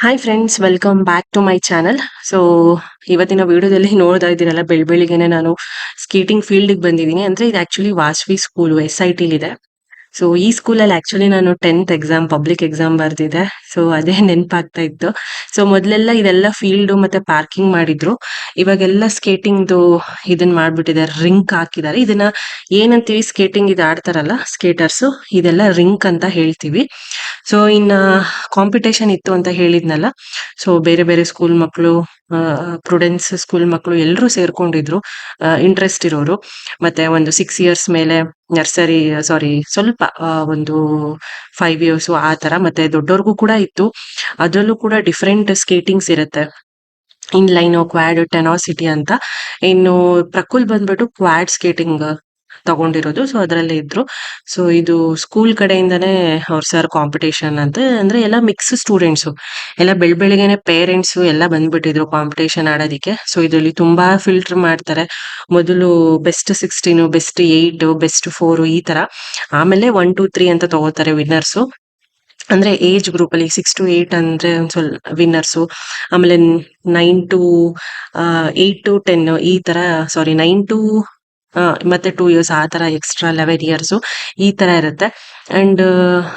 Hi friends, welcome back to my channel. So ಇವತ್ತಿನ ವಿಡಿಯೋದಲ್ಲಿ ನೋಡ್ತಾ ಇದ್ದೀರಲ್ಲ, ಬೆಳಿಗ್ಗೆನೆ ನಾನು ಸ್ಕೇಟಿಂಗ್ ಫೀಲ್ಡ್ಗೆ ಬಂದಿದ್ದೀನಿ. ಅಂದ್ರೆ ಇದು ಆಕ್ಚುಲಿ ವಾಸವಿ ಸ್ಕೂಲ್ SIT ಇದೆ. ಸೊ ಈ ಸ್ಕೂಲಲ್ಲಿ ಆಕ್ಚುಲಿ ನಾನು 10th ಎಕ್ಸಾಮ್, ಪಬ್ಲಿಕ್ ಎಕ್ಸಾಮ್ ಬರ್ದಿದ್ದೆ. ಸೊ ಅದೇ ನೆನಪಾಗ್ತಾ ಇತ್ತು. ಸೊ ಮೊದಲೆಲ್ಲ ಇದೆಲ್ಲ ಫೀಲ್ಡ್ ಮತ್ತೆ ಪಾರ್ಕಿಂಗ್ ಮಾಡಿದ್ರು. ಇವಾಗೆಲ್ಲ ಸ್ಕೇಟಿಂಗ್ದು ಇದನ್ನ ಮಾಡ್ಬಿಟ್ಟಿದ್ದಾರೆ, ರಿಂಕ್ ಹಾಕಿದ್ದಾರೆ. ಇದನ್ನ ಏನಂತೀವಿ, ಸ್ಕೇಟಿಂಗ್ ಇದು ಆಡ್ತಾರಲ್ಲ ಸ್ಕೇಟರ್ಸು, ಇದೆಲ್ಲ ರಿಂಕ್ ಅಂತ ಹೇಳ್ತೀವಿ. ಸೊ ಇನ್ನ ಕಾಂಪಿಟೇಷನ್ ಇತ್ತು ಅಂತ ಹೇಳಿದ್ನಲ್ಲ. ಸೊ ಬೇರೆ ಬೇರೆ ಸ್ಕೂಲ್ ಮಕ್ಕಳು, ಪ್ರುಡೆನ್ಸ್ ಸ್ಕೂಲ್ ಮಕ್ಕಳು ಎಲ್ಲರೂ ಸೇರ್ಕೊಂಡಿದ್ರು, ಇಂಟ್ರೆಸ್ಟ್ ಇರೋರು. ಮತ್ತೆ ಒಂದು 6 years ಮೇಲೆ ನರ್ಸರಿ, ಸಾರಿ ಸ್ವಲ್ಪ ಒಂದು 5 years ಆ ತರ. ಮತ್ತೆ ದೊಡ್ಡವ್ರಿಗೂ ಕೂಡ ಇತ್ತು. ಅದ್ರಲ್ಲೂ ಕೂಡ ಡಿಫ್ರೆಂಟ್ ಸ್ಕೇಟಿಂಗ್ಸ್ ಇರುತ್ತೆ. ಇನ್ಲೈನ್, ಕ್ವಾಡ್, ಟೆನಾಸಿಟಿ ಅಂತ. ಇನ್ನು ಪ್ರಕುಲ್ ಬಂದ್ಬಿಟ್ಟು ಕ್ವಾಡ್ ಸ್ಕೇಟಿಂಗ್ ತಗೊಂಡಿರೋದು. ಸೊ ಅದರಲ್ಲೇ ಇದ್ರು. ಸೊ ಇದು ಸ್ಕೂಲ್ ಕಡೆಯಿಂದಾನೇ ಅವ್ರ ಸರ್ ಕಾಂಪಿಟೇಷನ್ ಅಂತ, ಅಂದ್ರೆ ಎಲ್ಲ ಮಿಕ್ಸ್ ಸ್ಟೂಡೆಂಟ್ಸು, ಎಲ್ಲ ಬೆಳಗ್ಗೆನೆ ಪೇರೆಂಟ್ಸ್ ಎಲ್ಲ ಬಂದ್ಬಿಟ್ಟಿದ್ರು ಕಾಂಪಿಟೇಷನ್ ಆಡೋದಿಕ್ಕೆ. ಸೊ ಇದರಲ್ಲಿ ತುಂಬಾ ಫಿಲ್ಟರ್ ಮಾಡ್ತಾರೆ. ಮೊದಲು ಬೆಸ್ಟ್ 16, ಬೆಸ್ಟ್ 8, ಬೆಸ್ಟ್ 4 ಈ ತರ. ಆಮೇಲೆ 1, 2, 3 ಅಂತ ತಗೋತಾರೆ ವಿನ್ನರ್ಸು. ಅಂದ್ರೆ ಏಜ್ ಗ್ರೂಪ್ ಅಲ್ಲಿ 6 to 8 ಅಂದ್ರೆ ಒಂದ್ ಸ್ವಲ್ಪ ವಿನ್ನರ್ಸು. ಆಮೇಲೆ 9 to 8 to 10 ಈ ತರ, ಸಾರಿ 9 to ಮತ್ತೆ 2 years ಆ ತರ, ಎಕ್ಸ್ಟ್ರಾ 11 years ಈ ತರ ಇರುತ್ತೆ. ಅಂಡ್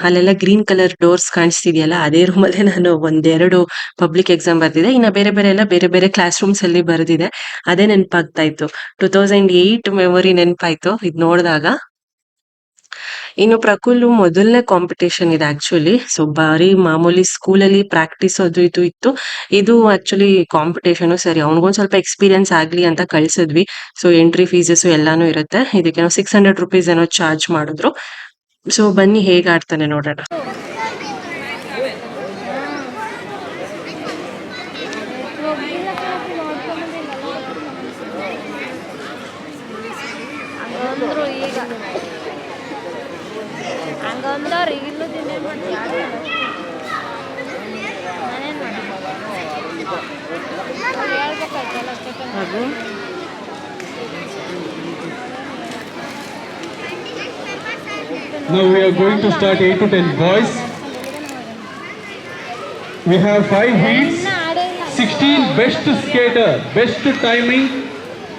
ಅಲ್ಲೆಲ್ಲ ಗ್ರೀನ್ ಕಲರ್ ಡೋರ್ಸ್ ಕಾಣಿಸ್ತಿದೆಯಲ್ಲ, ಅದೇ ರೂಮಲ್ಲೇ ನಾನು ಒಂದೆರಡು ಪಬ್ಲಿಕ್ ಎಕ್ಸಾಮ್ ಬರ್ದಿದೆ. ಇನ್ನ ಬೇರೆ ಬೇರೆ ಎಲ್ಲ ಬೇರೆ ಬೇರೆ ಕ್ಲಾಸ್ ರೂಮ್ಸ್ ಅಲ್ಲಿ ಬರ್ದಿದೆ. ಅದೇ ನೆನಪಾಗ್ತಾ ಇತ್ತು. 2008 ಮೆಮೊರಿ ನೆನಪಾಯ್ತು ಇದ್ ನೋಡಿದಾಗ. ಇನ್ನು ಪ್ರಕುಲ್ ಮೊದಲನೇ ಕಾಂಪಿಟೇಷನ್ ಇದೆ ಆಕ್ಚುಲಿ. ಸೊ ಬಾರಿ ಮಾಮೂಲಿ ಸ್ಕೂಲಲ್ಲಿ ಪ್ರಾಕ್ಟೀಸ್ ಅದು ಇದು ಇತ್ತು. ಇದು ಆಕ್ಚುಲಿ ಕಾಂಪಿಟೇಷನ್. ಸರಿ, ಅವ್ನಿಗೊಂದ್ ಸ್ವಲ್ಪ ಎಕ್ಸ್ಪೀರಿಯನ್ಸ್ ಆಗ್ಲಿ ಅಂತ ಕಳ್ಸಿದ್ವಿ. ಸೊ ಎಂಟ್ರಿ ಫೀಸಸ್ ಎಲ್ಲಾನು ಇರುತ್ತೆ. ಇದಕ್ಕೆ ನಾವು 600 rupees ಏನೋ ಚಾರ್ಜ್ ಮಾಡಿದ್ರು. ಸೊ ಬನ್ನಿ ಹೇಗ್ ಆಡ್ತಾನೆ ನೋಡೋಣ. ಹಂಗಂದವ್ರು ಇಲ್ಲೂ ತಿಂದೇನು ಮಾಡ್ತೀವಿ, ಹೇಳ್ಬೇಕಾಯ್ತಲ್ಲ ಅಷ್ಟೇ. Now we are going to start 8 to 10 boys. We have 5 heats. 16 best skater, best timing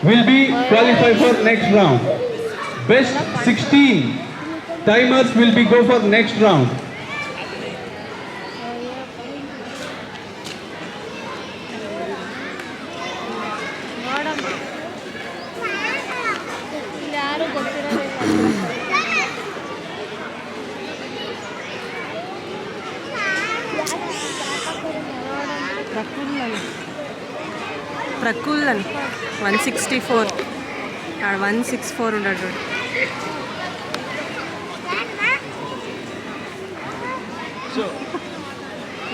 will be qualified for next round. Best 16 timers will be go for next round. ಯಾರು ಗೊತ್ತಿರೋದಿಲ್ಲ. ప్రకుల్ 164 164 ఉన్నాడు.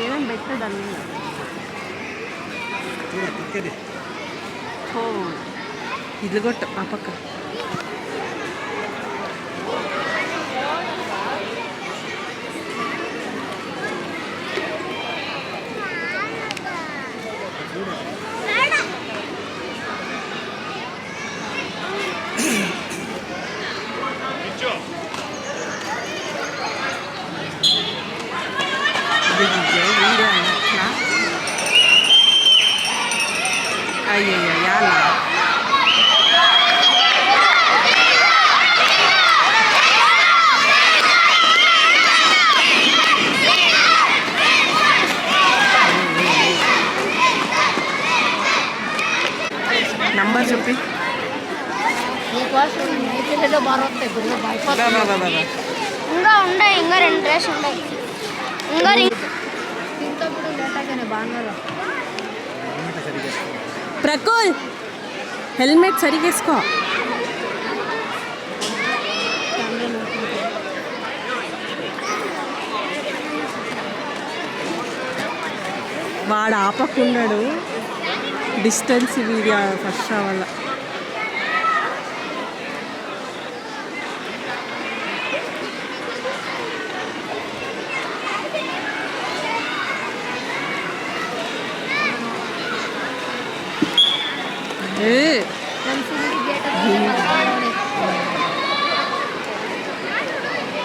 ఏమేమి పెట్టాడు ఇది కొట్టు ఆ పక్క. అయ్యో యాలా నంబర్ చెప్పి ఇంకా ఉన్నాయి, ఇంకా 2 డ్రెస్ ఉన్నాయి. ఇంకా ఇంతప్పుడు లేటాగానే బాగా. ప్రకుల్ హెల్మెట్ సరిగేసుకో. వాడు ఆపకున్నాడు, డిస్టెన్స్ వీడియో ఫస్ట్ రావాల.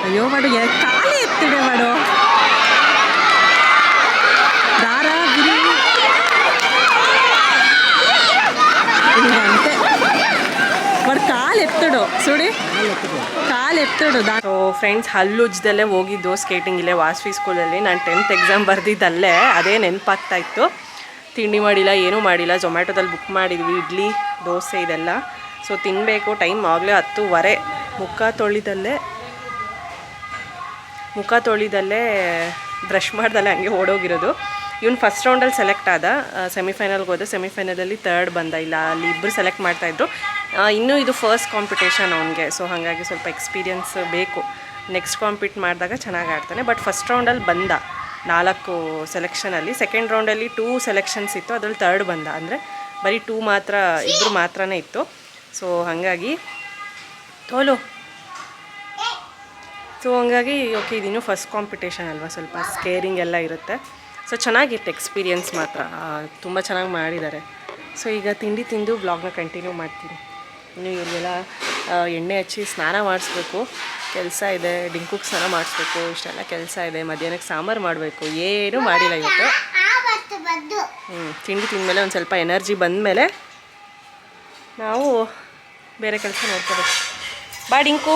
ಅಯ್ಯೋ ಮಾಡು ಖಾಲಿ ಎತ್ತಿಡೆ ಮಾಡು ದಾರ ಗಿರಿ ಅಂತೆ ಬಟ್ ಕಾಲು ಎತ್ತಡು ಸುಡಿ ಕಾಲು ಎತ್ತಡು ಸೊ ಫ್ರೆಂಡ್ಸ್ ಹಲ್ಲುಜ್ದಲ್ಲೇ ಹೋಗಿದ್ದು ಸ್ಕೇಟಿಂಗ್ ಇಲ್ಲೇ ವಾಸವಿ ಸ್ಕೂಲಲ್ಲಿ ನಾನು 10th ಎಕ್ಸಾಮ್ ಬರೆದಿದ್ದಲ್ಲೇ ಅದೇ ನೆನಪಾಗ್ತಾ ಇತ್ತು. ತಿಂಡಿ ಮಾಡಿಲ್ಲ ಏನೂ ಮಾಡಿಲ್ಲ, ಝೊಮ್ಯಾಟೊದಲ್ಲಿ ಬುಕ್ ಮಾಡಿದ್ವಿ ಇಡ್ಲಿ ದೋಸೆ ಇದೆಲ್ಲ. ಸೊ ತಿನ್ನಬೇಕು, ಟೈಮ್ ಆಗಲೇ 10:15. ಮುಖ ತೊಳಿದಲ್ಲೇ ಬ್ರಷ್ ಮಾಡ್ದಲ್ಲೇ ಹಂಗೆ ಓಡೋಗಿರೋದು. ಇವನು ಫಸ್ಟ್ ರೌಂಡಲ್ಲಿ ಸೆಲೆಕ್ಟ್ ಆದ, ಸೆಮಿಫೈನಲ್ಗೆ ಹೋದ. ಸೆಮಿಫೈನಲಲ್ಲಿ 3rd ಬಂದ. ಇಲ್ಲ ಅಲ್ಲಿ ಇಬ್ಬರು ಸೆಲೆಕ್ಟ್ ಮಾಡ್ತಾಯಿದ್ರು. ಇನ್ನೂ ಇದು ಫಸ್ಟ್ ಕಾಂಪಿಟೇಷನ್ ಅವನಿಗೆ, ಸೊ ಹಾಗಾಗಿ ಸ್ವಲ್ಪ ಎಕ್ಸ್ಪೀರಿಯನ್ಸ್ ಬೇಕು. ನೆಕ್ಸ್ಟ್ ಕಾಂಪೀಟ್ ಮಾಡಿದಾಗ ಚೆನ್ನಾಗಿ ಆಡ್ತಾನೆ. ಬಟ್ ಫಸ್ಟ್ ರೌಂಡಲ್ಲಿ ಬಂದ 4 ಸೆಲೆಕ್ಷನಲ್ಲಿ. ಸೆಕೆಂಡ್ ರೌಂಡಲ್ಲಿ 2 ಸೆಲೆಕ್ಷನ್ಸ್ ಇತ್ತು, ಅದ್ರಲ್ಲಿ 3rd ಬಂದ. ಅಂದರೆ ಬರೀ 2 ಮಾತ್ರ, ಇಬ್ಬರು ಮಾತ್ರನೇ ಇತ್ತು. ಸೊ ಹಾಗಾಗಿ ಹಂಗಾಗಿ ಓಕೆ, ಇದಿನ್ನೂ ಫಸ್ಟ್ ಕಾಂಪಿಟೇಷನ್ ಅಲ್ವಾ, ಸ್ವಲ್ಪ ಸ್ಕೇರಿಂಗ್ ಎಲ್ಲ ಇರುತ್ತೆ. ಸೊ ಚೆನ್ನಾಗಿತ್ತು ಎಕ್ಸ್ಪೀರಿಯನ್ಸ್ ಮಾತ್ರ, ತುಂಬ ಚೆನ್ನಾಗಿ ಮಾಡಿದ್ದಾರೆ. ಸೊ ಈಗ ತಿಂಡಿ ತಿಂದು ಬ್ಲಾಗ್ನ ಕಂಟಿನ್ಯೂ ಮಾಡ್ತೀನಿ. ಇನ್ನು ಇಲ್ಲೆಲ್ಲ ಎಣ್ಣೆ ಹಚ್ಚಿ ಸ್ನಾನ ಮಾಡಿಸ್ಬೇಕು, ಕೆಲಸ ಇದೆ. ಡಿಂಕುಗೆ ಸ್ನಾನ ಮಾಡಿಸ್ಬೇಕು, ಇಷ್ಟೆಲ್ಲ ಕೆಲಸ ಇದೆ. ಮಧ್ಯಾಹ್ನಕ್ಕೆ ಸಾಂಬಾರು ಮಾಡಬೇಕು, ಏನೂ ಮಾಡಿಲ್ಲ ಇವತ್ತು. ತಿಂಡಿ ತಿಂದಮೇಲೆ ಒಂದು ಸ್ವಲ್ಪ ಎನರ್ಜಿ ಬಂದಮೇಲೆ ನಾವು ಬೇರೆ ಕೆಲಸ ನೋಡ್ಕೋಬೇಕು. ಬಾ ಡಿಂಕು,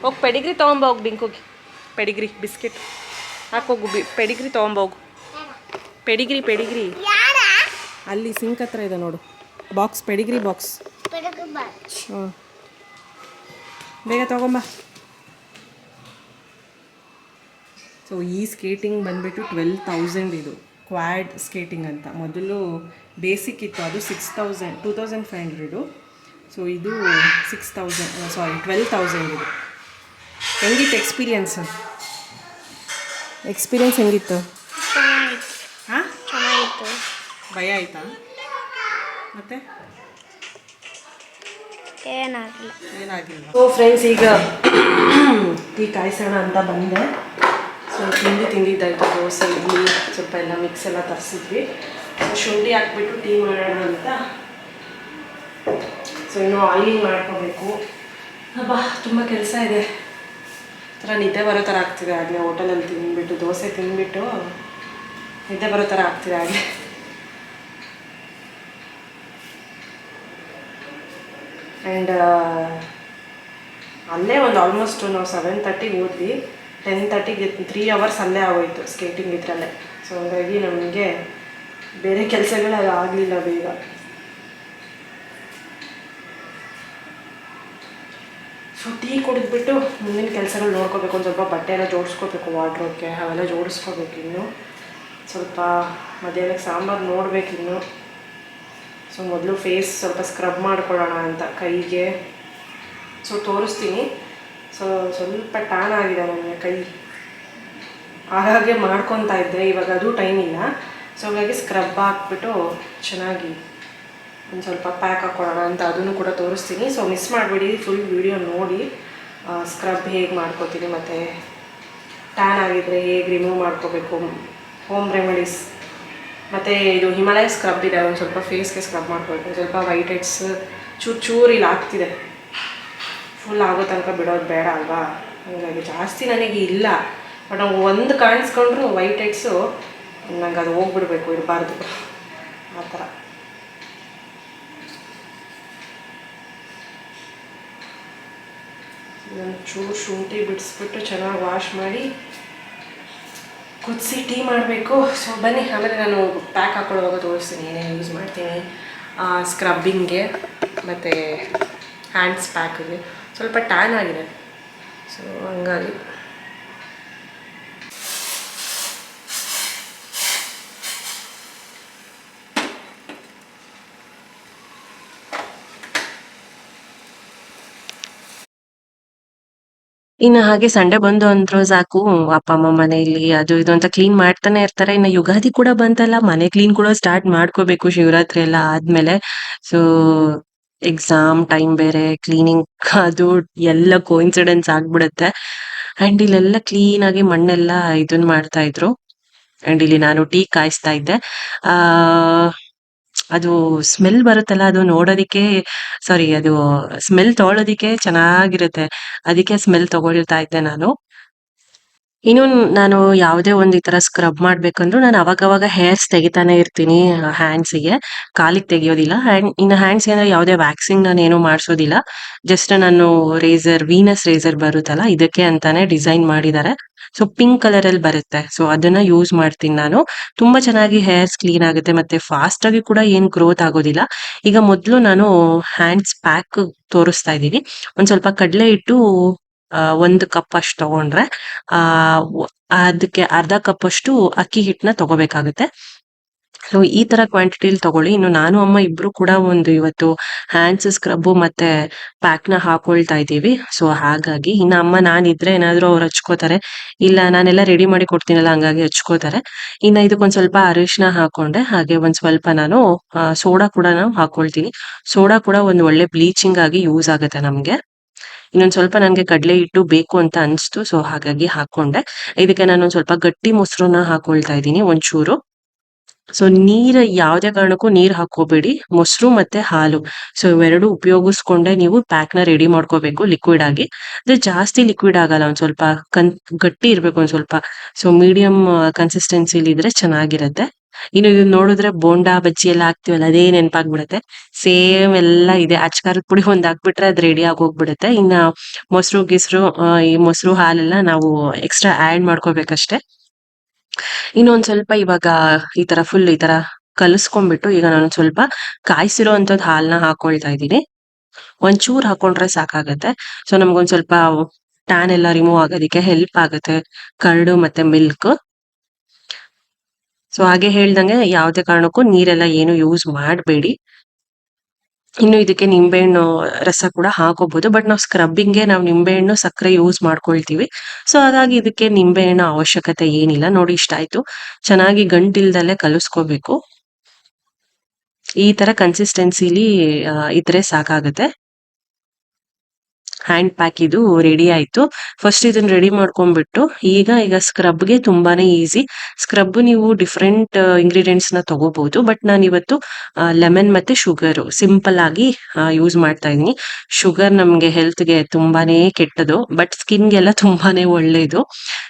ಹೋಗಿ ಪೆಡಿಗ್ರಿ ತೊಗೊಂಬೋಗು. ಡಿಂಕುಗೆ ಪೆಡಿಗ್ರಿ ಬಿಸ್ಕೆಟ್ ಹಾಕೋಗು, ಪೆಡಿಗ್ರಿ ತೊಗೊಂಬೋಗು. ಪೆಡಿಗ್ರಿ ಅಲ್ಲಿ ಸಿಂಕ್ ಹತ್ರ ಇದೆ ನೋಡು, ಬಾಕ್ಸ್, ಪೆಡಿಗ್ರಿ ಬಾಕ್ಸ್. ಹ್ಞೂ, ಬೇಗ ತೊಗೊಂಬ. ಸೊ ಈ ಸ್ಕೇಟಿಂಗ್ ಬಂದುಬಿಟ್ಟು 12,000 ಇದು, ಕ್ವಾಡ್ ಸ್ಕೇಟಿಂಗ್ ಅಂತ. ಮೊದಲು ಬೇಸಿಕ್ ಇತ್ತು, ಅದು 6,000, 2,500. ಸೊ ಇದು 12,000 ಇದು. ಹೆಂಗಿತ್ತು ಎಕ್ಸ್ಪೀರಿಯನ್ಸ್ ಹೆಂಗಿತ್ತು? ಹಾಂ, ಚೆನ್ನಾಗಿತ್ತು. ಭಯ ಆಯಿತಾ? ಮತ್ತೆ ಏನಾಗಿಲ್ಲ. ಸೊ ಫ್ರೆಂಡ್ಸ್, ಈಗ ಟೀ ಕಾಯಿಸೋಣ ಅಂತ ಬಂದೆ. ಸೊ ತಿಂದಿದ್ದಾಯಿತು, ದೋಸೆ ಇಡ್ಲಿ ಸ್ವಲ್ಪ ಎಲ್ಲ ಮಿಕ್ಸ್ ಎಲ್ಲ ತರಿಸಿದ್ವಿ. ಸೊ ಶುಂಠಿ ಹಾಕ್ಬಿಟ್ಟು ಟೀ ಮಾಡೋಣ ಅಂತ. ಸೊ ಇನ್ನೂ ಆಯಿಲಿಂಗ್ ಮಾಡ್ಕೋಬೇಕು. ಅಬ್ಬಾ ತುಂಬ ಕೆಲಸ ಇದೆ. ಥರ ನಿದ್ದೆ ಬರೋ ಥರ ಆಗ್ತಿದೆ ಆಗಲೇ. ಹೋಟೆಲಲ್ಲಿ ತಿಂದ್ಬಿಟ್ಟು, ದೋಸೆ ತಿಂದ್ಬಿಟ್ಟು ನಿದ್ದೆ ಬರೋ ಥರ ಆಗ್ತಿದೆ ಆಗಲೇ. ಆ್ಯಂಡ್ ಅಲ್ಲೇ ಒಂದು ಆಲ್ಮೋಸ್ಟ್ ನಾವು 7:30ಗೆ ಹೋದ್ವಿ, 10:30ಗೆ 3 hours ಅಲ್ಲೇ ಆಗೋಯ್ತು ಸ್ಕೇಟಿಂಗ್ ಇದರಲ್ಲೇ. ಸೊ ಹಾಗಾಗಿ ನಮಗೆ ಬೇರೆ ಕೆಲಸಗಳು ಆಗಲಿಲ್ಲ ಬೇಗ. ಸೊ ಟೀ ಕುಡಿದ್ಬಿಟ್ಟು ಮುಂದಿನ ಕೆಲಸಗಳು ನೋಡ್ಕೋಬೇಕು. ಒಂದು ಸ್ವಲ್ಪ ಬಟ್ಟೆ ಎಲ್ಲ ಜೋಡಿಸ್ಕೋಬೇಕು, ವಾರ್ಡ್ರೋಬ್ಗೆ ಅವೆಲ್ಲ ಜೋಡಿಸ್ಕೋಬೇಕು. ಇನ್ನು ಸ್ವಲ್ಪ ಮಧ್ಯಾಹ್ನಕ್ಕೆ ಸಾಂಬಾರು ನೋಡಬೇಕಿನ್ನು. ಸೊ ಮೊದಲು ಫೇಸ್ ಸ್ವಲ್ಪ ಸ್ಕ್ರಬ್ ಮಾಡ್ಕೊಳ್ಳೋಣ ಅಂತ ಕೈಗೆ. ಸೊ ತೋರಿಸ್ತೀನಿ. ಸೊ ಸ್ವಲ್ಪ ಟ್ಯಾನ್ ಆಗಿದೆ ನನಗೆ ಕೈ, ಹಾಗಾಗಿ ಮಾಡ್ಕೊತಾ ಇದ್ದೆ. ಇವಾಗ ಅದು ಟೈಮ್ ಇಲ್ಲ. ಸೊ ಹಾಗಾಗಿ ಸ್ಕ್ರಬ್ ಹಾಕ್ಬಿಟ್ಟು ಚೆನ್ನಾಗಿ ಒಂದು ಸ್ವಲ್ಪ ಪ್ಯಾಕ್ ಹಾಕ್ಕೊಳ್ಳೋಣ ಅಂತ, ಅದನ್ನು ಕೂಡ ತೋರಿಸ್ತೀನಿ. ಸೊ ಮಿಸ್ ಮಾಡಿಬಿಡಿ, ಫುಲ್ ವಿಡಿಯೋ ನೋಡಿ. ಸ್ಕ್ರಬ್ ಹೇಗೆ ಮಾಡ್ಕೋತೀನಿ ಮತ್ತು ಟ್ಯಾನ್ ಆಗಿದ್ದರೆ ಹೇಗೆ ರಿಮೂವ್ ಮಾಡ್ಕೋಬೇಕು, ಹೋಮ್ ರೆಮಿಡೀಸ್. ಮತ್ತು ಇದು ಹಿಮಾಲಯ ಸ್ಕ್ರಬ್ ಇದೆ, ಒಂದು ಸ್ವಲ್ಪ ಫೇಸ್ಗೆ ಸ್ಕ್ರಬ್ ಮಾಡ್ಕೋಬೇಕು. ಸ್ವಲ್ಪ ವೈಟ್ ಹೆಡ್ಸ್ ಚೂರು ಇಲ್ಲಿ ಆಗ್ತಿದೆ, ಫುಲ್ ಆಗೋ ತನಕ ಬಿಡೋದು ಬೇಡ ಅಲ್ವಾ. ಹಾಗಾಗಿ ಜಾಸ್ತಿ ನನಗೆ ಇಲ್ಲ, ಬಟ್ ನಾವು ಒಂದು ಕಾಣಿಸ್ಕೊಂಡ್ರು ವೈಟ್ ಹೆಡ್ಸು ನಂಗೆ ಅದು ಹೋಗ್ಬಿಡ್ಬೇಕು, ಇರಬಾರ್ದು ಆ ಥರ. ಒಂದು ಚೂರು ಶುಂಠಿ ಬಿಡಿಸ್ಬಿಟ್ಟು ಚೆನ್ನಾಗಿ ವಾಶ್ ಮಾಡಿ ಕುದಿಸಿ ಟೀ ಮಾಡಬೇಕು. ಸೊ ಬನ್ನಿ, ಆಮೇಲೆ ನಾನು ಪ್ಯಾಕ್ ಹಾಕೊಳ್ಳುವಾಗ ತೋರಿಸ್ತೀನಿ ಏನೇನು ಯೂಸ್ ಮಾಡ್ತೀನಿ ಸ್ಕ್ರಬ್ಬಿಂಗ್ಗೆ ಮತ್ತು ಹ್ಯಾಂಡ್ಸ್ ಪ್ಯಾಕಿಗೆ. ಸ್ವಲ್ಪ ಟ್ಯಾನ್ ಆಗಿದೆ, ಸೊ ಹಂಗಾಗಿ ಇನ್ನು ಹಾಗೆ ಸಂಡೆ ಬಂದು ಅಂದ್ರು ಸಾಕು, ಅಪ್ಪ ಅಮ್ಮ ಮನೆಯಲ್ಲಿ ಅದು ಇದು ಅಂತ ಕ್ಲೀನ್ ಮಾಡ್ತಾನೆ ಇರ್ತಾರೆ. ಇನ್ನು ಯುಗಾದಿ ಕೂಡ ಬಂತಲ್ಲ, ಮನೆ ಕ್ಲೀನ್ ಕೂಡ ಸ್ಟಾರ್ಟ್ ಮಾಡ್ಕೋಬೇಕು ಶಿವರಾತ್ರಿ ಎಲ್ಲ ಆದ್ಮೇಲೆ. ಸೊ ಎಕ್ಸಾಮ್ ಟೈಮ್ ಬೇರೆ, ಕ್ಲೀನಿಂಗ್ ಅದು ಎಲ್ಲ ಕೋಇನ್ಸಿಡೆನ್ಸ್ ಆಗ್ಬಿಡುತ್ತೆ. ಅಂಡ್ ಇಲ್ಲೆಲ್ಲ ಕ್ಲೀನ್ ಆಗಿ ಮಣ್ಣೆಲ್ಲ ಇದನ್ ಮಾಡ್ತಾ ಇದ್ರು. ಅಂಡ್ ಇಲ್ಲಿ ನಾನು ಟೀ ಕಾಯಿಸ್ತಾ ಇದ್ದೆ. ಆ ಅದು ಸ್ಮೆಲ್ ಬರುತ್ತಲ್ಲ ಅದು ನೋಡೋದಿಕ್ಕೆ ಸಾರಿ ಅದು ಸ್ಮೆಲ್ ತೊಗೊಳೋದಿಕ್ಕೆ ಚೆನ್ನಾಗಿರುತ್ತೆ. ಅದಕ್ಕೆ ಸ್ಮೆಲ್ ತಗೊಳ್ತಾ ಇದ್ದೆ ನಾನು. ಇನ್ನು ನಾನು ಯಾವುದೇ ಒಂದು ಈ ತರ ಸ್ಕ್ರಬ್ ಮಾಡ್ಬೇಕಂದ್ರೂ ನಾನು ಅವಾಗವಾಗ ಹೇರ್ಸ್ ತೆಗಿತಾನೆ ಇರ್ತೀನಿ ಹ್ಯಾಂಡ್ಸಿಗೆ. ಕಾಲಿಗೆ ತೆಗಿಯೋದಿಲ್ಲ. ಇನ್ನು ಹ್ಯಾಂಡ್ಸ್‌ಗೆ ಅಂದ್ರೆ ಯಾವುದೇ ವ್ಯಾಕ್ಸಿಂಗ್ ನಾನೇನು ಮಾಡ್ಸೋದಿಲ್ಲ. ಜಸ್ಟ್ ನಾನು ವೀನಸ್ ರೇಸರ್ ಬರುತ್ತಲ್ಲ ಇದಕ್ಕೆ ಅಂತಾನೆ ಡಿಸೈನ್ ಮಾಡಿದ್ದಾರೆ. ಸೊ ಪಿಂಕ್ ಕಲರ್ ಅಲ್ಲಿ ಬರುತ್ತೆ. ಸೊ ಅದನ್ನ ಯೂಸ್ ಮಾಡ್ತೀನಿ ನಾನು. ತುಂಬಾ ಚೆನ್ನಾಗಿ ಹೇರ್ಸ್ ಕ್ಲೀನ್ ಆಗುತ್ತೆ ಮತ್ತೆ ಫಾಸ್ಟ್ ಆಗಿ ಕೂಡ ಏನ್ ಗ್ರೋತ್ ಆಗೋದಿಲ್ಲ. ಈಗ ಮೊದ್ಲು ನಾನು ಹ್ಯಾಂಡ್ಸ್ ಪ್ಯಾಕ್ ತೋರಿಸ್ತಾ ಇದ್ದೀನಿ. ಒಂದ್ ಸ್ವಲ್ಪ ಕಡ್ಲೆ ಹಿಟ್ಟು 1 ಕಪ್ ಅಷ್ಟು ತಗೊಂಡ್ರೆ ಆ ಅದಕ್ಕೆ ಅರ್ಧ ಕಪ್ ಅಷ್ಟು ಅಕ್ಕಿ ಹಿಟ್ಟನ್ನ ತಗೋಬೇಕಾಗುತ್ತೆ. ಸೊ ಈ ತರ ಕ್ವಾಂಟಿಟಿಲಿ ತಗೊಳ್ಳಿ. ಇನ್ನು ನಾನು ಅಮ್ಮ ಇಬ್ರು ಕೂಡ ಒಂದು ಇವತ್ತು ಹ್ಯಾಂಡ್ಸ್ ಸ್ಕ್ರಬ್ ಮತ್ತೆ ಪ್ಯಾಕ್ ನ ಹಾಕೊಳ್ತಾ ಇದ್ದೀವಿ. ಸೊ ಹಾಗಾಗಿ ಇನ್ನು ಅಮ್ಮ ನಾನಿದ್ರೆ ಏನಾದ್ರು ಅವ್ರು ಹಚ್ಕೋತಾರೆ. ಇಲ್ಲ ನಾನೆಲ್ಲ ರೆಡಿ ಮಾಡಿ ಕೊಡ್ತೀನಲ್ಲ ಹಂಗಾಗಿ ಹಚ್ಕೋತಾರೆ. ಇನ್ನ ಇದಕ್ಕೊಂದ್ ಸ್ವಲ್ಪ ಅರಿಶಿನ ಹಾಕೊಂಡೆ. ಹಾಗೆ ಒಂದ್ ಸ್ವಲ್ಪ ನಾನು ಸೋಡಾ ಕೂಡ ನಾವು ಹಾಕೊಳ್ತೀನಿ. ಸೋಡಾ ಕೂಡ ಒಂದು ಒಳ್ಳೆ ಬ್ಲೀಚಿಂಗ್ ಆಗಿ ಯೂಸ್ ಆಗುತ್ತೆ ನಮ್ಗೆ. ಇನ್ನೊಂದ್ ಸ್ವಲ್ಪ ನನ್ಗೆ ಕಡ್ಲೆ ಹಿಟ್ಟು ಬೇಕು ಅಂತ ಅನ್ಸ್ತು. ಸೊ ಹಾಗಾಗಿ ಹಾಕೊಂಡೆ. ಇದಕ್ಕೆ ನಾನೊಂದ್ ಸ್ವಲ್ಪ ಗಟ್ಟಿ ಮೊಸರನ್ನ ಹಾಕೊಳ್ತಾ ಇದ್ದೀನಿ ಒಂಚೂರು. ಸೊ ಯಾವುದೇ ಕಾರಣಕ್ಕೂ ನೀರ್ ಹಾಕೋಬೇಡಿ. ಮೊಸರು ಮತ್ತೆ ಹಾಲು. ಸೊ ಇವೆರಡು ಉಪಯೋಗಿಸ್ಕೊಂಡೆ ನೀವು ಪ್ಯಾಕ್ ನ ರೆಡಿ ಮಾಡ್ಕೋಬೇಕು ಲಿಕ್ವಿಡ್ ಆಗಿ. ಅಂದ್ರೆ ಜಾಸ್ತಿ ಲಿಕ್ವಿಡ್ ಆಗಲ್ಲ. ಒಂದ್ ಸ್ವಲ್ಪ ಗಟ್ಟಿ ಇರ್ಬೇಕು ಒಂದ್ ಸ್ವಲ್ಪ. ಸೊ ಮೀಡಿಯಂ ಕನ್ಸಿಸ್ಟೆನ್ಸಿಲಿ ಇದ್ರೆ ಚೆನ್ನಾಗಿರತ್ತೆ. ಇನ್ನು ಇದನ್ನ ನೋಡಿದ್ರೆ ಬೋಂಡಾ ಬಜ್ಜಿ ಎಲ್ಲ ಹಾಕ್ತಿವಲ್ಲ ಅದೇ ನೆನಪಾಗ್ಬಿಡತ್ತೆ. ಸೇಮ್ ಎಲ್ಲ ಇದೆ. ಅಚ್ಕಾರದ ಪುಡಿ ಒಂದ್ ಹಾಕ್ಬಿಟ್ರೆ ಅದ್ ರೆಡಿ ಆಗಿ ಹೋಗ್ಬಿಡುತ್ತೆ. ಇನ್ನ ಮೊಸರು ಈ ಮೊಸರು ಹಾಲೆಲ್ಲ ನಾವು ಎಕ್ಸ್ಟ್ರಾ ಆಡ್ ಮಾಡ್ಕೋಬೇಕಷ್ಟೇ. ಇನ್ನೊಂದ್ ಸ್ವಲ್ಪ ಇವಾಗ ಈ ತರ ಫುಲ್ ಈ ತರ ಕಲಸ್ಕೊಂಡ್ಬಿಟ್ಟು ಈಗ ನಾನು ಸ್ವಲ್ಪ ಕಾಯಿಸಿರೋ ಅಂತದ್ ಹಾಲ್ನ ಹಾಕೊಳ್ತಾ ಇದ್ದೀನಿ. ಒಂಚೂರ್ ಹಾಕೊಂಡ್ರೆ ಸಾಕಾಗತ್ತೆ. ಸೊ ನಮ್ಗೊಂದ್ ಸ್ವಲ್ಪ ಟ್ಯಾನ್ ಎಲ್ಲ ರಿಮೂವ್ ಆಗೋದಿಕ್ಕೆ ಹೆಲ್ಪ್ ಆಗುತ್ತೆ ಕರ್ಡು ಮತ್ತೆ ಮಿಲ್ಕ್. ಸೊ ಹಾಗೆ ಹೇಳ್ದಂಗೆ ಯಾವುದೇ ಕಾರಣಕ್ಕೂ ನೀರೆಲ್ಲ ಏನು ಯೂಸ್ ಮಾಡಬೇಡಿ. ಇನ್ನು ಇದಕ್ಕೆ ನಿಂಬೆಹಣ್ಣು ರಸ ಕೂಡ ಹಾಕೋಬಹುದು. ಬಟ್ ನಾವು ಸ್ಕ್ರಬ್ಬಿಂಗ್ಗೆ ನಾವು ನಿಂಬೆಹಣ್ಣು ಸಕ್ಕರೆ ಯೂಸ್ ಮಾಡ್ಕೊಳ್ತೀವಿ. ಸೊ ಹಾಗಾಗಿ ಇದಕ್ಕೆ ನಿಂಬೆಹಣ್ಣು ಅವಶ್ಯಕತೆ ಏನಿಲ್ಲ. ನೋಡಿ ಇಷ್ಟ ಆಯ್ತು. ಚೆನ್ನಾಗಿ ಗಂಟಿಲ್ದಲ್ಲೇ ಕಲಿಸ್ಕೋಬೇಕು. ಈ ತರ ಕನ್ಸಿಸ್ಟೆನ್ಸಿಲಿ ಇದ್ರೆ ಸಾಕಾಗುತ್ತೆ. ಹ್ಯಾಂಡ್ ಪ್ಯಾಕ್ ಇದು ರೆಡಿ ಆಯ್ತು. ಫಸ್ಟ್ ಇದನ್ನ ರೆಡಿ ಮಾಡ್ಕೊಂಡ್ಬಿಟ್ಟು ಈಗ ಸ್ಕ್ರಬ್ಗೆ ತುಂಬಾನೇ ಈಸಿ. ಸ್ಕ್ರಬ್ ನೀವು ಡಿಫ್ರೆಂಟ್ ಇಂಗ್ರೀಡಿಯೆಂಟ್ಸ್ ನ ತಗೋಬಹುದು. ಬಟ್ ನಾನು ಇವತ್ತು ಲೆಮನ್ ಮತ್ತೆ ಶುಗರ್ ಸಿಂಪಲ್ ಆಗಿ ಯೂಸ್ ಮಾಡ್ತಾ ಇದೀನಿ. ಶುಗರ್ ನಮ್ಗೆ ಹೆಲ್ತ್ಗೆ ತುಂಬಾನೇ ಕೆಟ್ಟದು. ಬಟ್ ಸ್ಕಿನ್ಗೆಲ್ಲ ತುಂಬಾನೇ ಒಳ್ಳೇದು.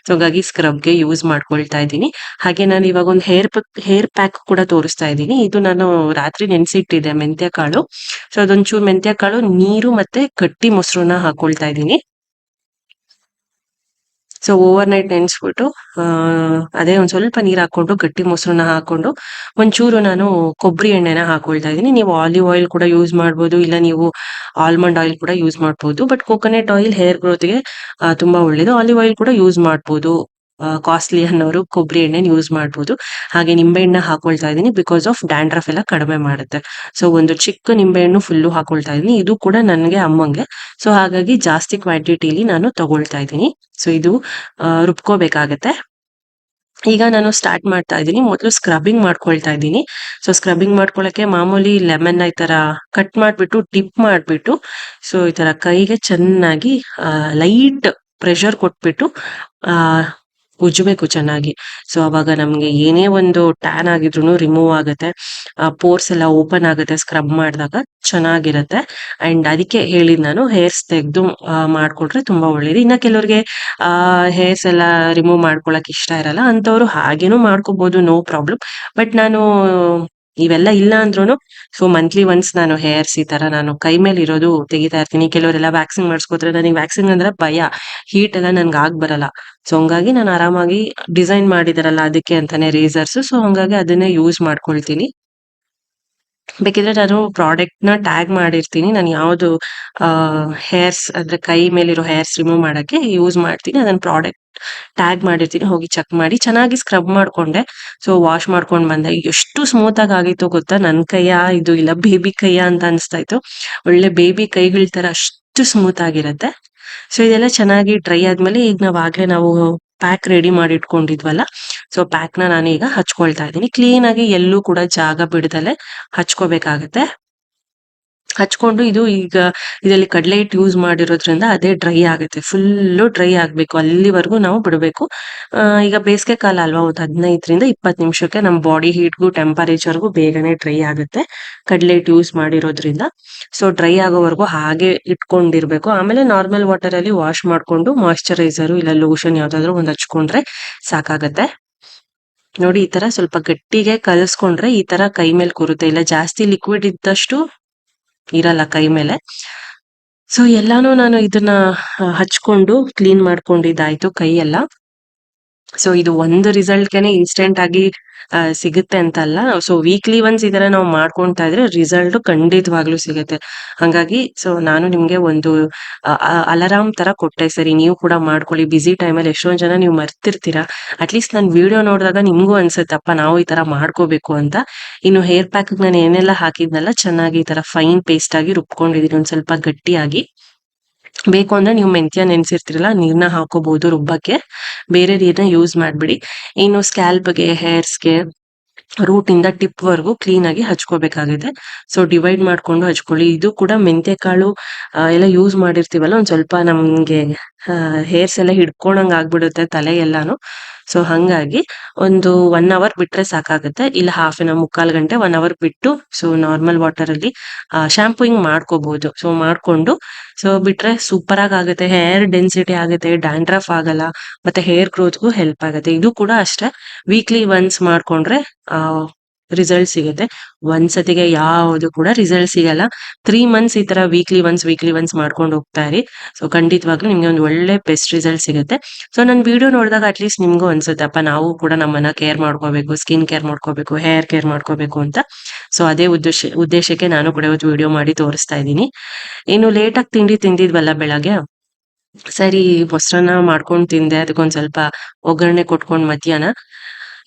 ಸೊ ಹಾಗಾಗಿ ಸ್ಕ್ರಬ್ಗೆ ಯೂಸ್ ಮಾಡ್ಕೊಳ್ತಾ ಇದ್ದೀನಿ. ಹಾಗೆ ನಾನು ಇವಾಗ ಒಂದು ಹೇರ್ ಪ್ಯಾಕ್ ಕೂಡ ತೋರಿಸ್ತಾ ಇದ್ದೀನಿ. ಇದು ನಾನು ರಾತ್ರಿ ನೆನ್ಸಿಟ್ಟಿದ್ದೆ ಮೆಂತ್ಯ ಕಾಳು. ಸೊ ಅದೊಂಚೂರು ಮೆಂತ್ಯ ಕಾಳು ನೀರು ಮತ್ತೆ ಗಟ್ಟಿ ಮೊಸರನ್ನ ಹಾಕೊಳ್ತಾ ಇದ್ದೀನಿ. ಸೊ ಓವರ್ ನೈಟ್ ನೆನ್ಸ್ಬಿಟ್ಟು ಅದೇ ಒಂದ್ ಸ್ವಲ್ಪ ನೀರ್ ಹಾಕೊಂಡು ಗಟ್ಟಿ ಮೊಸರನ್ನ ಹಾಕೊಂಡು ಒಂಚೂರು ನಾನು ಕೊಬ್ಬರಿ ಎಣ್ಣೆನ ಹಾಕೊಳ್ತಾ ಇದ್ದೀನಿ. ನೀವು ಆಲಿವ್ ಆಯಿಲ್ ಕೂಡ ಯೂಸ್ ಮಾಡ್ಬೋದು. ಇಲ್ಲ ನೀವು ಆಲ್ಮಂಡ್ ಆಯಿಲ್ ಕೂಡ ಯೂಸ್ ಮಾಡ್ಬೋದು. ಬಟ್ ಕೋಕೋನಟ್ ಆಯಿಲ್ ಹೇರ್ ಗ್ರೋತ್ಗೆ ತುಂಬಾ ಒಳ್ಳೇದು. ಆಲಿವ್ ಆಯಿಲ್ ಕೂಡ ಯೂಸ್ ಮಾಡ್ಬೋದು. ಕಾಸ್ಟ್ಲಿ ಅನ್ನೋರು ಕೊಬ್ಬರಿ ಎಣ್ಣೆನ ಯೂಸ್ ಮಾಡ್ಬೋದು. ಹಾಗೆ ನಿಂಬೆಹಣ್ಣ ಹಾಕೊಳ್ತಾ ಇದ್ದೀನಿ ಬಿಕಾಸ್ ಆಫ್ ಡ್ಯಾಂಡ್ರಫ್ ಎಲ್ಲ ಕಡಿಮೆ ಮಾಡುತ್ತೆ. ಸೊ ಒಂದು ಚಿಕ್ಕ ನಿಂಬೆಹಣ್ಣು ಫುಲ್ಲು ಹಾಕೊಳ್ತಾ ಇದ್ದೀನಿ. ಇದು ಕೂಡ ನನ್ಗೆ ಅಮ್ಮಂಗೆ. ಸೊ ಹಾಗಾಗಿ ಜಾಸ್ತಿ ಕ್ವಾಂಟಿಟಿಲಿ ನಾನು ತಗೊಳ್ತಾ ಇದ್ದೀನಿ. ಸೊ ಇದು ರುಬ್ಕೋಬೇಕಾಗತ್ತೆ. ಈಗ ನಾನು ಸ್ಟಾರ್ಟ್ ಮಾಡ್ತಾ ಇದ್ದೀನಿ. ಮೊದಲು ಸ್ಕ್ರಬ್ಬಿಂಗ್ ಮಾಡ್ಕೊಳ್ತಾ ಇದ್ದೀನಿ. ಸೊ ಸ್ಕ್ರಬ್ಬಿಂಗ್ ಮಾಡ್ಕೊಳಕ್ಕೆ ಮಾಮೂಲಿ ಲೆಮನ್ ಈ ತರ ಕಟ್ ಮಾಡ್ಬಿಟ್ಟು ಡಿಪ್ ಮಾಡ್ಬಿಟ್ಟು ಸೊ ಈ ತರ ಕೈಗೆ ಚೆನ್ನಾಗಿ ಲೈಟ್ ಪ್ರೆಷರ್ ಕೊಟ್ಬಿಟ್ಟು ಆ ಉಜ್ಜಬೇಕು ಚೆನ್ನಾಗಿ. ಸೊ ಅವಾಗ ನಮ್ಗೆ ಏನೇ ಒಂದು ಟ್ಯಾನ್ ಆಗಿದ್ರು ರಿಮೂವ್ ಆಗುತ್ತೆ. ಪೋರ್ಸ್ ಎಲ್ಲ ಓಪನ್ ಆಗುತ್ತೆ ಸ್ಕ್ರಬ್ ಮಾಡಿದಾಗ ಚೆನ್ನಾಗಿರುತ್ತೆ. ಅಂಡ್ ಅದಕ್ಕೆ ಹೇಳಿದ್ ನಾನು ಹೇರ್ಸ್ ತೆಗ್ದು ಮಾಡ್ಕೊಟ್ರೆ ತುಂಬಾ ಒಳ್ಳೇದು. ಇನ್ನ ಕೆಲವ್ರಿಗೆ ಹೇರ್ಸ್ ಎಲ್ಲ ರಿಮೂವ್ ಮಾಡ್ಕೊಳಕ್ ಇಷ್ಟ ಇರಲ್ಲ ಅಂತವ್ರು ಹಾಗೇನು ಮಾಡ್ಕೋಬಹುದು, ನೋ ಪ್ರಾಬ್ಲಮ್. ಬಟ್ ನಾನು ಇವೆಲ್ಲ ಇಲ್ಲ ಅಂದ್ರೂ ಸೊ ಮಂತ್ಲಿ ಒನ್ಸ್ ನಾನು ಹೇರ್ಸ್ ಈ ತರ ನಾನು ಕೈ ಮೇಲೆ ಇರೋದು ತೆಗಿತಾ ಇರ್ತೀನಿ. ಕೆಲವರೆಲ್ಲ ವ್ಯಾಕ್ಸಿಂಗ್ ಮಾಡಿಸ್ಕೋತಾರೆ. ನನಗೆ ವ್ಯಾಕ್ಸಿಂಗ್ ಅಂದ್ರೆ ಭಯ. ಹೀಟ್ ಎಲ್ಲ ನನ್ಗೆ ಬರಲ್ಲ. ಸೊ ಹಂಗಾಗಿ ನಾನು ಆರಾಮಾಗಿ ಡಿಸೈನ್ ಮಾಡಿದಾರಲ್ಲ ಅದಕ್ಕೆ ಅಂತಾನೆ ರೇಸರ್ಸ್. ಸೊ ಹಂಗಾಗಿ ಅದನ್ನೇ ಯೂಸ್ ಮಾಡ್ಕೊಳ್ತೀನಿ. ಬೇಕಿದ್ರೆ ನಾನು ಪ್ರಾಡಕ್ಟ್ ನ ಟ್ಯಾಗ್ ಮಾಡಿರ್ತೀನಿ. ನಾನು ಯಾವ್ದು ಹೇರ್ಸ್ ಅಂದ್ರೆ ಕೈ ಮೇಲಿರೋ ಹೇರ್ಸ್ ರಿಮೂವ್ ಮಾಡಕ್ಕೆ ಯೂಸ್ ಮಾಡ್ತೀನಿ ಅದನ್ನ ಪ್ರಾಡಕ್ಟ್ ಟ್ಯಾಗ್ ಮಾಡಿರ್ತೀನಿ. ಹೋಗಿ ಚೆಕ್ ಮಾಡಿ. ಚೆನ್ನಾಗಿ ಸ್ಕ್ರಬ್ ಮಾಡ್ಕೊಂಡೆ. ಸೊ ವಾಶ್ ಮಾಡ್ಕೊಂಡ್ ಬಂದೆ. ಎಷ್ಟು ಸ್ಮೂತ್ ಆಗಿ ಆಗಿತ್ತು ಗೊತ್ತಾ. ನನ್ ಕೈಯ ಇದು ಇಲ್ಲ ಬೇಬಿ ಕೈಯ ಅಂತ ಅನ್ಸ್ತಾ ಇತ್ತು. ಒಳ್ಳೆ ಬೇಬಿ ಕೈಗಳ ತರ ಅಷ್ಟು ಸ್ಮೂತ್ ಆಗಿರತ್ತೆ. ಸೊ ಇದೆಲ್ಲ ಚೆನ್ನಾಗಿ ಡ್ರೈ ಆದ್ಮೇಲೆ ಈಗ ನಾವು ಪ್ಯಾಕ್ ರೆಡಿ ಮಾಡಿ ಇಟ್ಕೊಂಡಿದ್ವಲ್ಲ. ಸೊ ಪ್ಯಾಕ್ ನ ನಾನು ಈಗ ಹಚ್ಕೊಳ್ತಾ ಇದ್ದೀನಿ. ಕ್ಲೀನ್ ಆಗಿ ಎಲ್ಲೂ ಕೂಡ ಜಾಗ ಬಿಡದಲೆ ಹಚ್ಕೋಬೇಕಾಗತ್ತೆ. ಹಚ್ಕೊಂಡು ಇದು ಈಗ ಇದರಲ್ಲಿ ಕಡಲೆ ಹಿಟ್ಟು ಯೂಸ್ ಮಾಡಿರೋದ್ರಿಂದ ಅದೇ ಡ್ರೈ ಆಗುತ್ತೆ, ಫುಲ್ಲು ಡ್ರೈ ಆಗಬೇಕು, ಅಲ್ಲಿವರೆಗೂ ನಾವು ಬಿಡಬೇಕು. ಈಗ ಬೇಸಿಗೆ ಕಾಲ ಅಲ್ವಾ, ಒಂದು 15ರಿಂದ 20 ನಿಮಿಷಕ್ಕೆ ನಮ್ಮ ಬಾಡಿ ಹೀಟ್ಗೂ ಟೆಂಪರೇಚರ್ಗೂ ಬೇಗನೆ ಡ್ರೈ ಆಗುತ್ತೆ ಕಡಲೆ ಹಿಟ್ಟು ಯೂಸ್ ಮಾಡಿರೋದ್ರಿಂದ. ಸೊ ಡ್ರೈ ಆಗೋವರೆಗೂ ಹಾಗೆ ಇಟ್ಕೊಂಡಿರ್ಬೇಕು. ಆಮೇಲೆ ನಾರ್ಮಲ್ ವಾಟರ್ ಅಲ್ಲಿ ವಾಶ್ ಮಾಡ್ಕೊಂಡು ಮಾಯಿಶ್ಚರೈಸರು ಇಲ್ಲ ಲೋಷನ್ ಯಾವ್ದಾದ್ರು ಒಂದು ಹಚ್ಕೊಂಡ್ರೆ ಸಾಕಾಗತ್ತೆ. ನೋಡಿ ಈ ತರ ಸ್ವಲ್ಪ ಗಟ್ಟಿಗೆ ಕಲಸ್ಕೊಂಡ್ರೆ ಈ ತರ ಕೈ ಮೇಲೆ ಕೂರುತ್ತೆ, ಇಲ್ಲ ಜಾಸ್ತಿ ಲಿಕ್ವಿಡ್ ಇದ್ದಷ್ಟು ಇರಲ್ಲ ಕೈ ಮೇಲೆ. ಸೊ ಎಲ್ಲಾನು ನಾನು ಇದನ್ನ ಹಚ್ಕೊಂಡು ಕ್ಲೀನ್ ಮಾಡ್ಕೊಂಡಿದ್ದಾಯ್ತು ಕೈ ಎಲ್ಲ. ಸೊ ಇದು ಒಂದು ರಿಸಲ್ಟ್ಗೆನೆ ಇನ್ಸ್ಟೆಂಟ್ ಆಗಿ ಸಿಗುತ್ತೆ ಅಂತ ಅಲ್ಲ. ಸೊ ವೀಕ್ಲಿ ಒನ್ಸ್ ಇದರ ನಾವು ಮಾಡ್ಕೊಂತಾ ಇದ್ರೆ ರಿಸಲ್ಟ್ ಖಂಡಿತವಾಗ್ಲೂ ಸಿಗುತ್ತೆ. ಹಂಗಾಗಿ ಸೊ ನಾನು ನಿಮ್ಗೆ ಒಂದು ಅಲಾರಾಮ್ ತರ ಕೊಟ್ಟೆ, ಸರಿ ನೀವು ಕೂಡ ಮಾಡ್ಕೊಳ್ಳಿ. ಬಿಸಿ ಟೈಮಲ್ಲಿ ಎಷ್ಟೊಂದ್ ಜನ ನೀವು ಮರ್ತಿರ್ತೀರಾ, ಅಟ್ಲೀಸ್ಟ್ ನಾನು ವಿಡಿಯೋ ನೋಡಿದಾಗ ನಿಮ್ಗೂ ಅನ್ಸುತ್ತಪ್ಪ ನಾವು ಈ ತರ ಮಾಡ್ಕೋಬೇಕು ಅಂತ. ಇನ್ನು ಹೇರ್ ಪ್ಯಾಕ್ ನಾನು ಏನೆಲ್ಲ ಹಾಕಿದ್ನಲ್ಲ ಚೆನ್ನಾಗಿ ಈ ತರ ಫೈನ್ ಪೇಸ್ಟ್ ಆಗಿ ರುಬ್ಕೊಂಡಿದೀನಿ, ಒಂದ್ ಸ್ವಲ್ಪ ಗಟ್ಟಿಯಾಗಿ. ಬೇಕು ಅಂದ್ರೆ ನೀವು ಮೆಂತ್ಯ ನೆನ್ಸಿರ್ತಿರಲ್ಲ, ನೀರ್ನ ಹಾಕೋಬಹುದು ರುಬ್ಬಕ್ಕೆ, ಬೇರೆ ನೀರ್ನ ಯೂಸ್ ಮಾಡ್ಬಿಡಿ. ಇನ್ನು ಸ್ಕ್ಯಾಲ್ಪ್ಗೆ, ಹೇರ್ಸ್ಗೆ, ರೂಟ್ ಇಂದ ಟಿಪ್ ವರ್ಗೂ ಕ್ಲೀನ್ ಆಗಿ ಹಚ್ಕೋಬೇಕಾಗಿದೆ. ಸೊ ಡಿವೈಡ್ ಮಾಡ್ಕೊಂಡು ಹಚ್ಕೊಳ್ಳಿ. ಇದು ಕೂಡ ಮೆಂತ್ಯ ಕಾಳು ಎಲ್ಲ ಯೂಸ್ ಮಾಡಿರ್ತೀವಲ್ಲ, ಒಂದ್ ಸ್ವಲ್ಪ ನಮ್ಗೆ ಹೇರ್ಸ್ ಎಲ್ಲ ಹಿಡ್ಕೊಂಡಂಗ್ ಆಗ್ಬಿಡುತ್ತೆ ತಲೆ ಎಲ್ಲಾನು. ಸೊ ಹಂಗಾಗಿ ಒಂದು 1 ಅವರ್ ಬಿಟ್ರೆ ಸಾಕಾಗುತ್ತೆ, ಇಲ್ಲ ಹಾಫ್ ಅನ್ ಅವರ್, 3/4 ಗಂಟೆ, 1 ಅವರ್ ಬಿಟ್ಟು ಸೊ ನಾರ್ಮಲ್ ವಾಟರ್ ಅಲ್ಲಿ ಶಾಂಪೂಯಿಂಗ್ ಮಾಡ್ಕೋಬಹುದು. ಸೊ ಮಾಡ್ಕೊಂಡು ಸೊ ಬಿಟ್ರೆ ಸೂಪರ್ ಆಗುತ್ತೆ, ಹೇರ್ ಡೆನ್ಸಿಟಿ ಆಗುತ್ತೆ, ಡ್ಯಾಂಡ್ರಫ್ ಆಗಲ್ಲ, ಮತ್ತೆ ಹೇರ್ ಗ್ರೋತ್ಗೂ ಹೆಲ್ಪ್ ಆಗುತ್ತೆ. ಇದು ಕೂಡ ಅಷ್ಟೇ, ವೀಕ್ಲಿ ಒನ್ಸ್ ಮಾಡ್ಕೊಂಡ್ರೆ ರಿಸಲ್ಟ್ ಸಿಗುತ್ತೆ. ಒಂದ್ಸತಿಗೆ ಯಾವುದು ಕೂಡ ರಿಸಲ್ಟ್ ಸಿಗಲ್ಲ. 3 ಮಂತ್ಸ್ ಈ ತರ ವೀಕ್ಲಿ ಒನ್ಸ್ ಮಾಡ್ಕೊಂಡು ಹೋಗ್ತಾ ಇರಿ. ಸೊ ಖಂಡಿತವಾಗ್ಲೂ ನಿಮ್ಗೆ ಒಂದು ಒಳ್ಳೆ ಬೆಸ್ಟ್ ರಿಸಲ್ಟ್ ಸಿಗುತ್ತೆ. ಸೊ ನನ್ ವಿಡಿಯೋ ನೋಡಿದಾಗ ಅಟ್ಲೀಸ್ಟ್ ನಿಮ್ಗೂ ಅನ್ಸುತ್ತಪ್ಪ ನಾವು ಕೂಡ ನಮ್ಮನ್ನ ಕೇರ್ ಮಾಡ್ಕೋಬೇಕು, ಸ್ಕಿನ್ ಕೇರ್ ಮಾಡ್ಕೋಬೇಕು, ಹೇರ್ ಕೇರ್ ಮಾಡ್ಕೋಬೇಕು ಅಂತ. ಸೊ ಅದೇ ಉದ್ದೇಶಕ್ಕೆ ನಾನು ಕೂಡ ಇವತ್ತು ವಿಡಿಯೋ ಮಾಡಿ ತೋರಿಸ್ತಾ ಇದ್ದೀನಿ. ಇನ್ನು ಲೇಟಾಗಿ ತಿಂಡಿ ತಿಂದಿದ್ವಲ್ಲ ಬೆಳಗ್ಗೆ, ಸರಿ ಮೊಸರನ್ನ ಮಾಡ್ಕೊಂಡು ತಿಂದೆ, ಅದಕ್ಕೊಂದ್ ಸ್ವಲ್ಪ ಒಗ್ಗರಣೆ ಕೊಟ್ಕೊಂಡ್ ಮಧ್ಯಾಹ್ನ.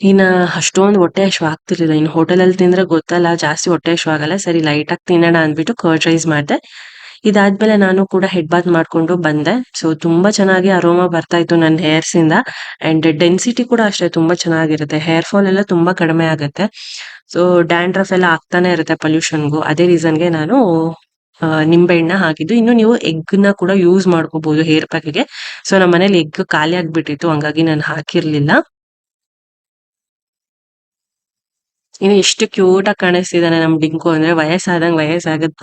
ಇನ್ನ ಅಷ್ಟೊಂದು ಹೊಟ್ಟೆ ಹಶ್ವು ಆಗ್ತಿರ್ಲಿಲ್ಲ. ಇನ್ನು ಹೋಟೆಲ್ ಅಲ್ಲಿ ತಿಂದ್ರೆ ಗೊತ್ತಲ್ಲ ಜಾಸ್ತಿ ಹೊಟ್ಟೆ ಹಶ್ವು ಆಗಲ್ಲ, ಸರಿ ಲೈಟ್ ಆಗಿ ತಿನ್ನೋಣ ಅಂದ್ಬಿಟ್ಟು ಕರ್ಡ್ ರೈಸ್ ಮಾಡ್ದೆ. ಇದಾದ್ಮೇಲೆ ನಾನು ಕೂಡ ಹೆಡ್ ಬಾತ್ ಮಾಡ್ಕೊಂಡು ಬಂದೆ. ಸೊ ತುಂಬಾ ಚೆನ್ನಾಗಿ ಅರೋಮಾ ಬರ್ತಾ ಇತ್ತು ನನ್ನ ಹೇರ್ಸ್ ಇಂದ, ಅಂಡ್ ಡೆನ್ಸಿಟಿ ಕೂಡ ಅಷ್ಟೇ ತುಂಬಾ ಚೆನ್ನಾಗಿರುತ್ತೆ, ಹೇರ್ ಫಾಲ್ ಎಲ್ಲ ತುಂಬಾ ಕಡಿಮೆ ಆಗುತ್ತೆ. ಸೊ ಡ್ಯಾಂಡ್ರಫ್ ಎಲ್ಲ ಆಗ್ತಾನೆ ಇರುತ್ತೆ ಪೊಲ್ಯೂಷನ್ಗೂ, ಅದೇ ರೀಸನ್ಗೆ ನಾನು ನಿಂಬೆ ಹಣ್ಣ ಹಾಕಿದ್ದು. ಇನ್ನು ನೀವು ಎಗ್ ನ ಕೂಡ ಯೂಸ್ ಮಾಡ್ಕೋಬಹುದು ಹೇರ್ ಪ್ಯಾಕ್ಗೆ. ಸೊ ನಮ್ಮ ಮನೇಲಿ ಎಗ್ ಖಾಲಿ ಆಗ್ಬಿಟ್ಟಿತ್ತು, ಹಂಗಾಗಿ ನಾನು ಹಾಕಿರ್ಲಿಲ್ಲ. ಇನ್ನು ಎಷ್ಟು ಕ್ಯೂಟ್ ಆಗಿ ಕಾಣಿಸ್ತಿದಾನೆ ನಮ್ ಡಿಂಕು, ಅಂದ್ರೆ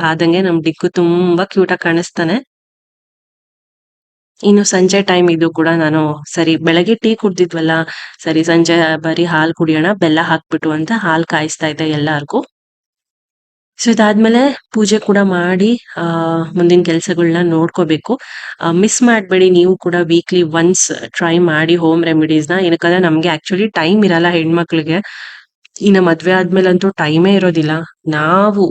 ಆದಂಗೆ ನಮ್ ಡಿಂಕು ತುಂಬಾ ಕ್ಯೂಟ್ ಆಗಿ ಕಾಣಿಸ್ತಾನೆ. ಇನ್ನು ಸಂಜೆ ಟೈಮ್ ಇದು ಕೂಡ ನಾನು ಸರಿ ಬೆಳಗ್ಗೆ ಟೀ ಕುಡ್ದಿದ್ವಲ್ಲ, ಸರಿ ಸಂಜೆ ಬರೀ ಹಾಲ್ ಕುಡಿಯೋಣ ಬೆಲ್ಲ ಹಾಕ್ಬಿಟ್ಟು ಅಂತ ಹಾಲ್ ಕಾಯಿಸ್ತಾ ಇದ್ದೆ ಎಲ್ಲಾರ್ಗೂ. ಸೊ ಇದಾದ್ಮೇಲೆ ಪೂಜೆ ಕೂಡ ಮಾಡಿ ಮುಂದಿನ ಕೆಲ್ಸಗಳನ್ನ ನೋಡ್ಕೋಬೇಕು. ಮಿಸ್ ಮಾಡ್ಬೇಡಿ ನೀವು ಕೂಡ ವೀಕ್ಲಿ ಒನ್ಸ್ ಟ್ರೈ ಮಾಡಿ ಹೋಮ್ ರೆಮಿಡೀಸ್ ನ. ಏನಕ್ಕಂದ್ರೆ ನಮ್ಗೆ ಆಕ್ಚುಲಿ ಟೈಮ್ ಇರಲ್ಲ ಹೆಣ್ಮಕ್ಳಿಗೆ, ಇನ್ನ ಮದ್ವೆ ಆದ್ಮೇಲಂತೂ ಟೈಮೇ ಇರೋದಿಲ್ಲ. ನಾವು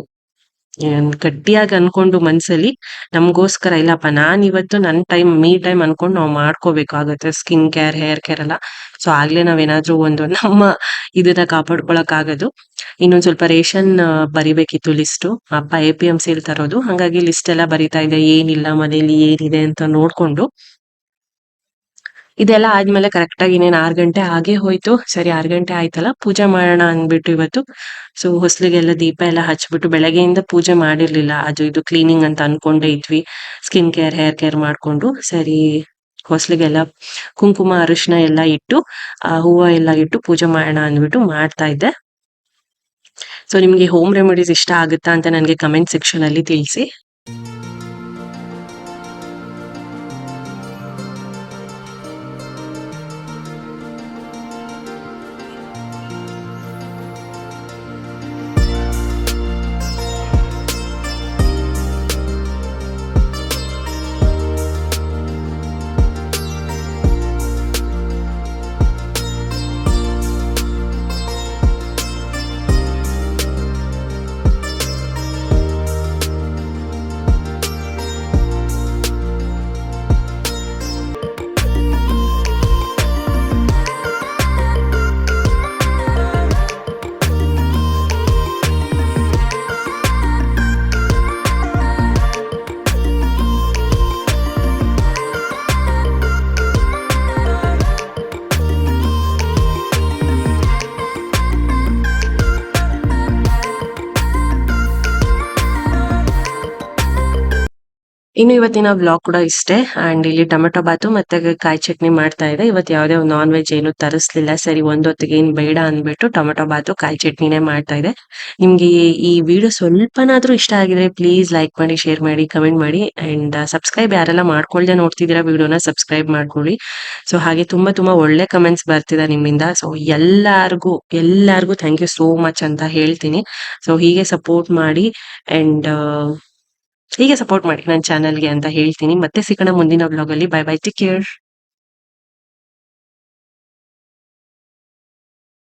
ಗಟ್ಟಿಯಾಗಿ ಅನ್ಕೊಂಡು ಮನ್ಸಲ್ಲಿ ನಮ್ಗೋಸ್ಕರ ಇಲ್ಲಪ್ಪ ನಾನ್ ಇವತ್ತು ನನ್ ಮೀ ಟೈಮ್ ಅನ್ಕೊಂಡು ನಾವು ಮಾಡ್ಕೋಬೇಕಾಗತ್ತೆ, ಸ್ಕಿನ್ ಕೇರ್, ಹೇರ್ ಕೇರ್ ಎಲ್ಲ. ಸೊ ಆಗ್ಲೇ ನಾವೇನಾದ್ರೂ ಒಂದು ನಮ್ಮ ಇದನ್ನ ಕಾಪಾಡ್ಕೊಳಕ್ ಆಗೋದು. ಇನ್ನೊಂದ್ ಸ್ವಲ್ಪ ರೇಷನ್ ಬರಿಬೇಕಿತ್ತು ಲಿಸ್ಟು, ಅಪ್ಪ APMC ತರೋದು, ಹಂಗಾಗಿ ಲಿಸ್ಟ್ ಎಲ್ಲ ಬರಿತಾ ಇದೆ, ಏನಿಲ್ಲ ಮನೇಲಿ ಏನಿದೆ ಅಂತ ನೋಡ್ಕೊಂಡು. ಇದೆಲ್ಲ ಆದ್ಮೇಲೆ ಕರೆಕ್ಟ್ ಆಗಿ ಇನ್ನೇನ್ 6 ಗಂಟೆ ಆಗೇ ಹೋಯ್ತು. ಸರಿ 6 ಗಂಟೆ ಆಯ್ತಲ್ಲ, ಪೂಜೆ ಮಾಡೋಣ ಅಂದ್ಬಿಟ್ಟು ಇವತ್ತು ಸೊ ಹೊಸ್ಲಿಗೆಲ್ಲ ದೀಪ ಎಲ್ಲ ಹಚ್ಬಿಟ್ಟು, ಬೆಳಗ್ಗೆಯಿಂದ ಪೂಜೆ ಮಾಡಿರ್ಲಿಲ್ಲ, ಅದು ಇದು ಕ್ಲೀನಿಂಗ್ ಅಂತ ಅನ್ಕೊಂಡೇ ಇದ್ವಿ, ಸ್ಕಿನ್ ಕೇರ್, ಹೇರ್ ಕೇರ್ ಮಾಡ್ಕೊಂಡು. ಸರಿ ಹೊಸ್ಲಿಗೆಲ್ಲ ಕುಂಕುಮ, ಅರಿಶಿನ ಎಲ್ಲ ಇಟ್ಟು ಹೂವ ಎಲ್ಲ ಇಟ್ಟು ಪೂಜೆ ಮಾಡೋಣ ಅಂದ್ಬಿಟ್ಟು ಮಾಡ್ತಾ ಇದ್ದೆ. ಸೊ ನಿಮ್ಗೆ ಹೋಮ್ ರೆಮಿಡೀಸ್ ಇಷ್ಟ ಆಗುತ್ತಾ ಅಂತ ನನಗೆ ಕಮೆಂಟ್ ಸೆಕ್ಷನ್ ಅಲ್ಲಿ ತಿಳಿಸಿ. ಇನ್ನು ಇವತ್ತಿನ ವ್ಲಾಗ್ ಕೂಡ ಇಷ್ಟೇ. ಅಂಡ್ ಇಲ್ಲಿ ಟೊಮೆಟೊ ಬಾತು ಮತ್ತೆ ಕಾಯಿ ಚಟ್ನಿ ಮಾಡ್ತಾ ಇದೆ. ಇವತ್ತು ಯಾವುದೇ ನಾನ್ ವೆಜ್ ಏನು ತರಿಸ್ಲಿಲ್ಲ. ಸರಿ ಒಂದೊತ್ತಿಗೆ ಏನ್ ಬೇಡ ಅಂದ್ಬಿಟ್ಟು ಟೊಮೆಟೊ ಬಾತು ಕಾಯಿ ಚಟ್ನಿನೇ ಮಾಡ್ತಾ ಇದೆ. ನಿಮ್ಗೆ ಈ ವಿಡಿಯೋ ಸ್ವಲ್ಪನಾದ್ರೂ ಇಷ್ಟ ಆಗಿದ್ರೆ ಪ್ಲೀಸ್ ಲೈಕ್ ಮಾಡಿ, ಶೇರ್ ಮಾಡಿ, ಕಮೆಂಟ್ ಮಾಡಿ ಅಂಡ್ ಸಬ್ಸ್ಕ್ರೈಬ್ ಯಾರೆಲ್ಲ ಮಾಡ್ಕೊಳ್ದೆ ನೋಡ್ತಿದ್ದೀರಾ ವಿಡಿಯೋನ ಸಬ್ಸ್ಕ್ರೈಬ್ ಮಾಡ್ಕೊಳ್ಳಿ. ಸೊ ಹಾಗೆ ತುಂಬಾ ಒಳ್ಳೆ ಕಮೆಂಟ್ಸ್ ಬರ್ತಿದೆ ನಿಮ್ಮಿಂದ. ಸೊ ಎಲ್ಲಾರ್ಗೂ ಥ್ಯಾಂಕ್ ಯು ಸೋ ಮಚ್ ಅಂತ ಹೇಳ್ತೀನಿ. ಸೊ ಹೀಗೆ ಸಪೋರ್ಟ್ ಮಾಡಿ ಅಂಡ್ ಹೀಗೆ ಸಪೋರ್ಟ್ ಮಾಡಿ ನನ್ನ ಚಾನಲ್ಗೆ ಅಂತ ಹೇಳ್ತೀನಿ. ಮತ್ತೆ ಸಿಗೋಣ ಮುಂದಿನ ವ್ಲಾಗ್ ಅಲ್ಲಿ. Bye bye, take care.